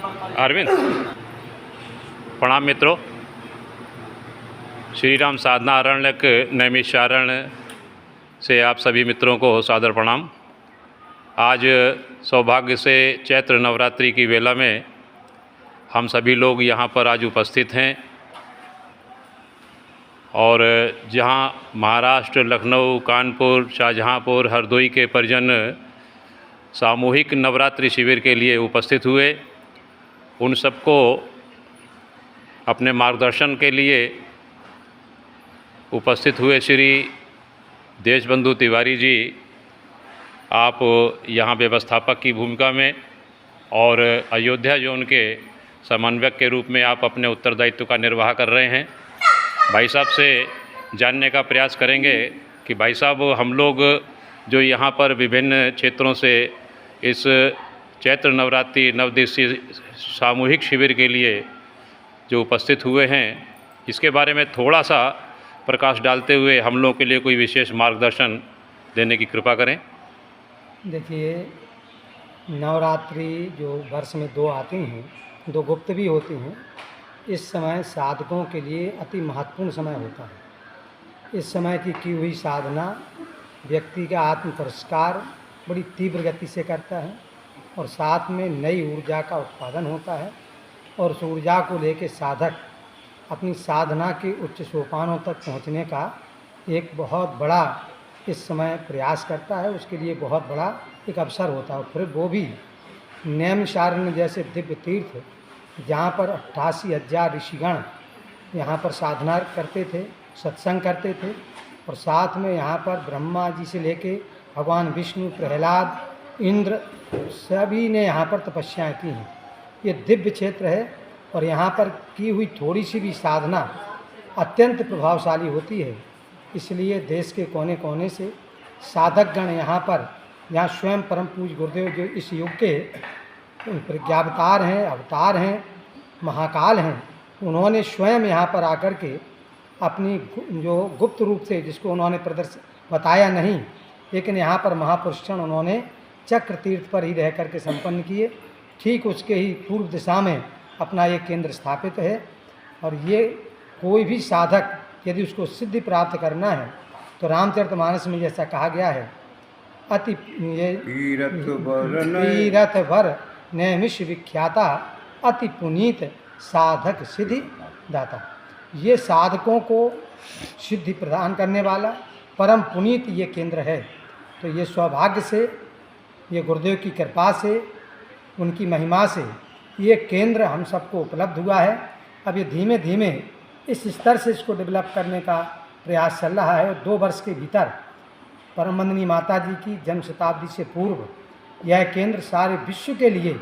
अरविंद, प्रणाम मित्रों। श्री राम साधना अरण्यक नैमिषारण्य से आप सभी मित्रों को सादर प्रणाम। आज सौभाग्य से चैत्र नवरात्रि की वेला में हम सभी लोग यहाँ पर आज उपस्थित हैं और जहाँ महाराष्ट्र, लखनऊ, कानपुर, शाहजहाँपुर, हरदोई के परिजन सामूहिक नवरात्रि शिविर के लिए उपस्थित हुए, उन सबको अपने मार्गदर्शन के लिए उपस्थित हुए श्री देशबंधु तिवारी जी, आप यहाँ व्यवस्थापक की भूमिका में और अयोध्या जोन के समन्वयक के रूप में आप अपने उत्तरदायित्व का निर्वाह कर रहे हैं। भाई साहब से जानने का प्रयास करेंगे कि भाई साहब, हम लोग जो यहाँ पर विभिन्न क्षेत्रों से इस चैत्र नवरात्रि नवदिवसीय सामूहिक शिविर के लिए जो उपस्थित हुए हैं, इसके बारे में थोड़ा सा प्रकाश डालते हुए हम लोगों के लिए कोई विशेष मार्गदर्शन देने की कृपा करें। देखिए, नवरात्रि जो वर्ष में 2 आती हैं, 2 गुप्त भी होती हैं। इस समय साधकों के लिए अति महत्वपूर्ण समय होता है। इस समय की हुई साधना व्यक्ति का आत्म परिष्कार बड़ी तीव्र गति से करता है और साथ में नई ऊर्जा का उत्पादन होता है और उस ऊर्जा को लेकर साधक अपनी साधना के उच्च सोपानों तक पहुंचने का एक बहुत बड़ा इस समय प्रयास करता है। उसके लिए बहुत बड़ा एक अवसर होता है। फिर वो भी नैमिषारण्य जैसे दिव्य तीर्थ, जहाँ पर 88,000 ऋषिगण यहाँ पर साधना करते थे, सत्संग करते थे और साथ में यहाँ पर ब्रह्मा जी से लेके भगवान विष्णु, प्रहलाद, इंद्र सभी ने यहाँ पर तपस्याएं की हैं। ये दिव्य क्षेत्र है और यहाँ पर की हुई थोड़ी सी भी साधना अत्यंत प्रभावशाली होती है। इसलिए देश के कोने कोने से साधकगण यहाँ स्वयं परम पूज्य गुरुदेव जो इस युग के प्रज्ञावतार हैं, अवतार हैं, महाकाल हैं, उन्होंने स्वयं यहाँ पर आकर के अपनी जो गुप्त रूप से, जिसको उन्होंने बताया नहीं, लेकिन यहाँ पर महापुरुषगण उन्होंने चक्र तीर्थ पर ही रह करके संपन्न किए। ठीक उसके ही पूर्व दिशा में अपना ये केंद्र स्थापित है और ये कोई भी साधक यदि उसको सिद्धि प्राप्त करना है तो रामचरितमानस में जैसा कहा गया है, अति ये तीरथ भर नैमिष विख्याता अति पुनीत साधक सिद्धि दाता। ये साधकों को सिद्धि प्रदान करने वाला परम पुनीत ये केंद्र है। तो ये सौभाग्य से, ये गुरुदेव की कृपा से, उनकी महिमा से ये केंद्र हम सबको उपलब्ध हुआ है। अब ये धीमे धीमे इस स्तर से इसको डेवलप करने का प्रयास चल रहा है। 2 वर्ष के भीतर परम वंदनीय माता जी की जन्म शताब्दी से पूर्व यह केंद्र सारे विश्व के लिए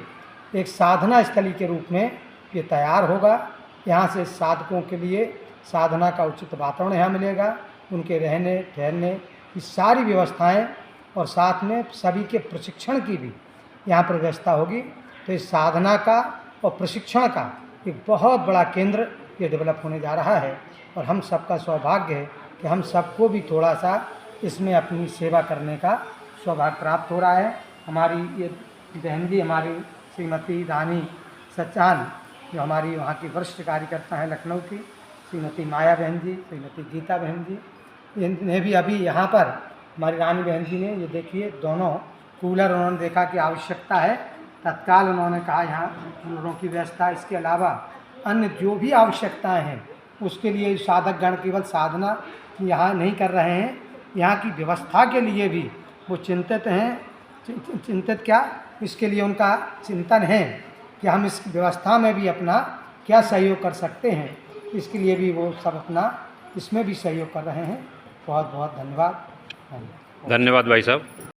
एक साधना स्थली के रूप में ये तैयार होगा। यहाँ से साधकों के लिए साधना का उचित वातावरण यहाँ मिलेगा, उनके रहने ठहरने की सारी व्यवस्थाएं और साथ में सभी के प्रशिक्षण की भी यहाँ पर व्यवस्था होगी। तो इस साधना का और प्रशिक्षण का एक बहुत बड़ा केंद्र ये डेवलप होने जा रहा है और हम सबका सौभाग्य है कि हम सबको भी थोड़ा सा इसमें अपनी सेवा करने का सौभाग्य प्राप्त हो रहा है। हमारी ये बहन जी, हमारी श्रीमती रानी सचान, जो हमारी वहाँ की वरिष्ठ कार्यकर्ता हैं लखनऊ की, श्रीमती माया बहन जी, श्रीमती गीता बहन जी, इन्हें भी अभी यहाँ पर हमारी रानी बहन जी ने, ये देखिए दोनों कूलर उन्होंने देखा कि आवश्यकता है, तत्काल उन्होंने कहा यहाँ कूलरों की व्यवस्था। इसके अलावा अन्य जो भी आवश्यकताएं हैं उसके लिए साधकगण केवल साधना यहाँ नहीं कर रहे हैं, यहाँ की व्यवस्था के लिए भी वो चिंतित हैं। चिंतित क्या, इसके लिए उनका चिंतन है कि हम इस व्यवस्था में भी अपना क्या सहयोग कर सकते हैं। इसके लिए भी वो सब अपना इसमें भी सहयोग कर रहे हैं। बहुत बहुत धन्यवाद। धन्यवाद भाई साहब।